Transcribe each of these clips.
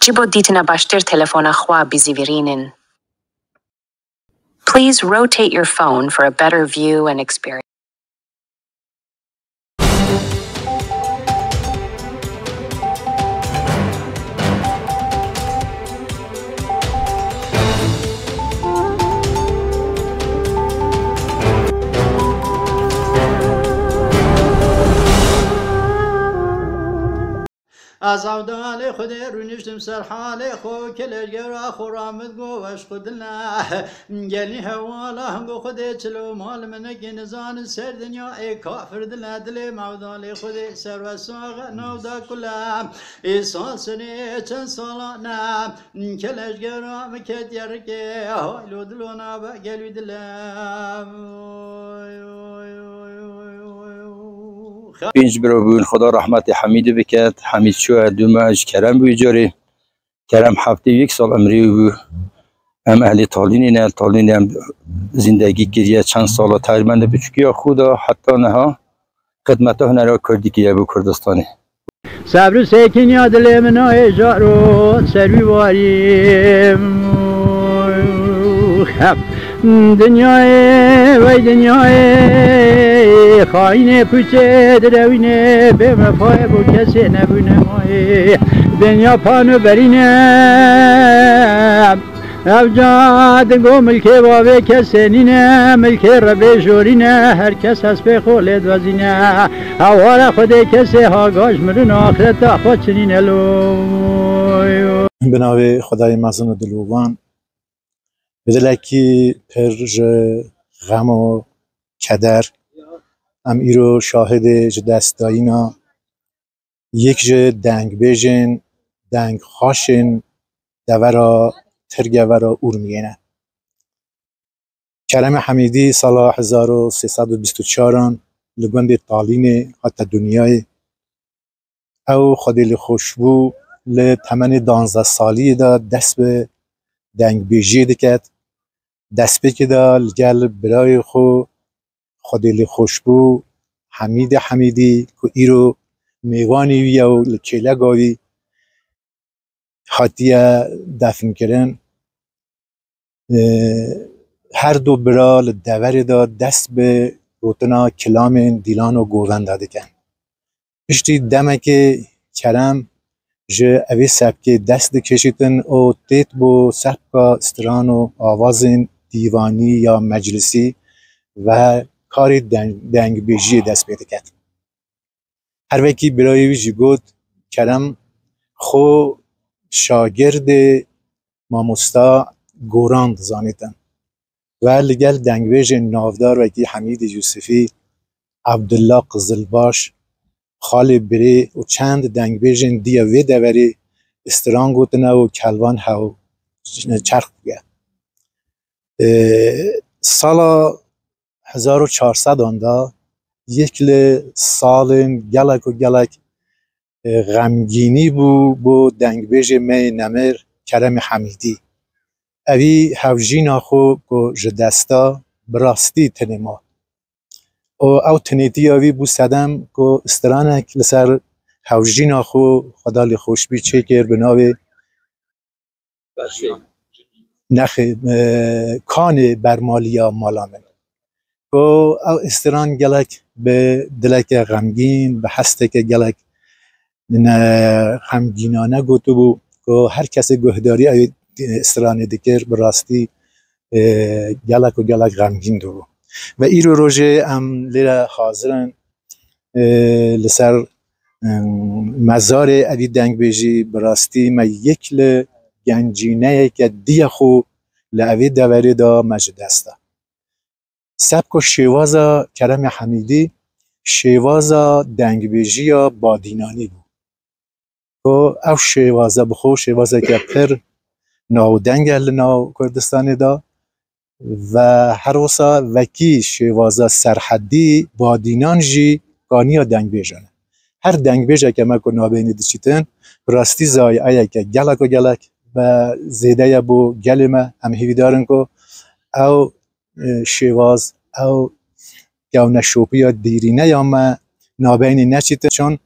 جيبو ديتنا باشتر تلفون أخوا بزيفيرينين. Please rotate your phone for a better view and experience. از عودال خود رونشتم سر حال خو کلگر خورامد گو وش خودنا گلی حوالا هم گو خود چلو مال من گنزان سر دنیا ای کافر دل دل معودال خود سر و ساغ نودا کلا ای سال سنه چند سالا نه کلگر مکت یرکه هایلو دلونا با گلوی دلم پینج برو بون خدا رحمت حمید بکد. حمید شو دوماج کرم بو جاری کرم هفته یک سال عمری بو هم اهل تالین نه تالین هم زندگی کردیه چند سال تقریبا بچکی خدا حتی نه خدمت ها نرا کردی که بو کردستانی صبر سکین یاد لمنا اجارو سروی واریم دنیای وای دنیای خاین پوچه دروینه به مفای بو کسی نبونه مای دنیا پانو برینه افجاد گو ملک بابه کسی نینه ملک ربه جورینه هر کس هست به خولد وزینه اوار خود کسی هاگاش مرون آخرت خود چنینه لو به نام خدای مزن و دلوان بدلکی پرج غم و کدر ام ایرو شاهد دستایینا یک جه دنگ بیجن دنگ خاشن دورا ترگورا اورمیینه کرم حمیدی سال 1324 لگوند تالین حتی دنیای او خودی خوشبو لتمن 12 سالی دا دست به دنگ بیجی دکت دست بکی دا لگل برای خودی خوشبو حمید حمیدی که ایرو میوانی وی و لکیله گاوی حتیه دفن کرن هر دو برا لدور دا دست به روتنا کلام دیلان و گوون داده کن پشتی دمه که کرم جه اوی سبک دست کشیدن او تیت بو سبک استران و آوازین دیوانی یا مجلسی و کاری دنگ بیجی دست پیدا کرد هر وکی برای ویجی گود کرم خو شاگرد ماموستا گوران زانیدن و لگل دنگ بیج نافدار وکی حمید یوسفی عبدالله قزلباش خالی بری و چند دنگ بیجن دیه وی دوری استران گوتنه و کلوان هاو چرخ بگه سال 1400 آندا یک سال گلک و گلک غمگینی بو دنگ بیج می نمر کرم حمیدی اوی هفجینا خو که جدستا براستی تنما او تنیتی اوی بو صدم که استرانک لسر هفجینا خو خدا لی خوشبی چه کر بناوی نخی کان برمالیا مالامن که او استران گلک به دلک غمگین به هسته که گلک غمگینانه گوتو بو که هر کسی گهداری اوی استران دیگر براستی گلک و گلک غمگین دو و ایرو روژه ام لیره حاضرن لسر مزار اوی دنگ بیجی براستی ما یک گنجینه که دیه خو لعوی دوری دا مجد استا سبک و شیوازا کرم حمیدی شیوازا دنگ بیجی یا بادینانی بود که او شیوازا بخو شیوازا که پر ناو دنگ اهل ناو کردستانی دا و هر وصا وکی شیوازا سرحدی بادینان جی کانیا دنگ بیجانه هر دنگ بیجه که ما کنو بینی دچیتن راستی زای آیا که گلک و گلک و زیده بو گلمه هم هیوی دارن که او شیواز او گونه شوپی یا دیرینه یا ما نابینی نچیته چون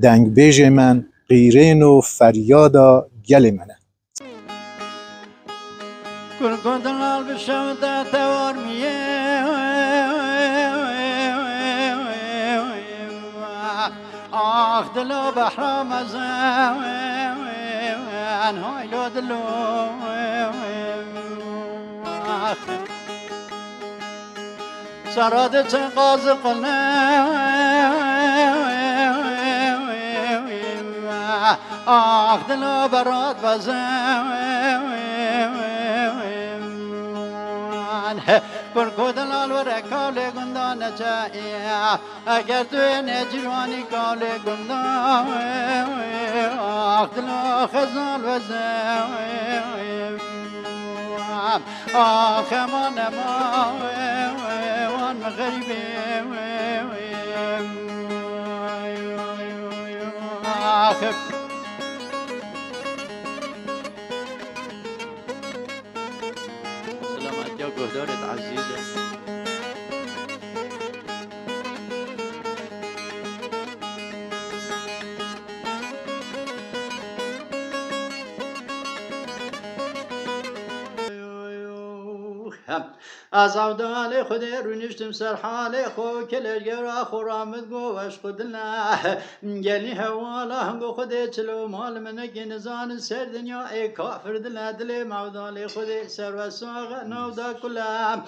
دنگ بیجه من غیرین و فریادا گل منه. کرکدلال بشم تا توار میه آخ دلو بحرام زمان های لو دلو سراد تقاز قلنا آخ دلو برات بزمان کرکدلال و رکال گندان چایا اگر تو نجوانی کال گندان آخ دلو خزال و زمان آخ امان وان مغربی آخ سلامت یا گهدارت عزیزه از عودال خود رونشتم سر حال خو کلر گرا خورامد گو وش خودنا گلی حوالا هم گو خود چلو مال منگی نزان سر دنیا ای کافر دل دل معودال خود سر و ساغ نودا کلا